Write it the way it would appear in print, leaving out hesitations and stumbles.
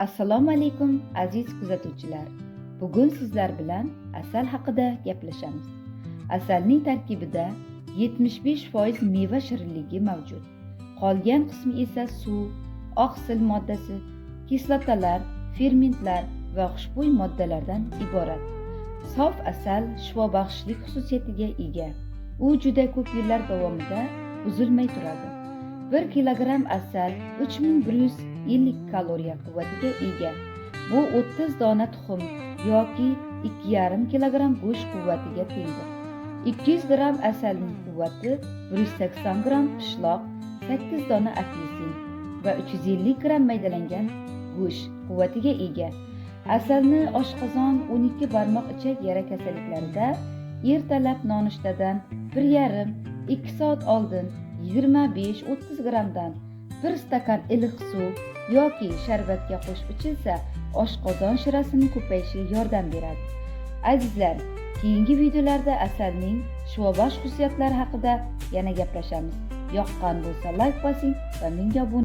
Assalomu alaykum aziz kuzatuvchilar. Bugun sizlar bilan asal haqida gaplashamiz. Asalning tarkibida 75% meva shirinligi mavjud. Qolgan qismi esa suv, oqsil moddasi, kislotalar, fermentlar va xushbo'y moddalardan iborat. Sof asal shifobaxshlik xususiyatiga ega. U juda ko'p yillar davomida buzilmay turadi. 1 kilogramm asal 3150 kaloriya quvvatiga ega. Bu 30 dona tuxum yoki 2,5 kilogramm go'sht quvvatiga tengdir. 200 gramm asalning quvvati 180 gramm pishloq, 8 dona apelsin va 350 gramm maydalangan go'sht quvvatiga ega. Asalni oshqozon 12 barmoq ichak yara kasalliklarida ertalab nonushtadan 1,5-2 soat oldin 25-30 grammdan 1 stakan iliq suv yoki sharbatga qo'shib ichilsa, oshqozon shirasining ko'payishiga yordam beradi. Azizlar, keyingi videolarda asalning shifobaxsh xususiyatlari haqida yana gaplashamiz. Yoqqan bo'lsa like bosing va menga obuna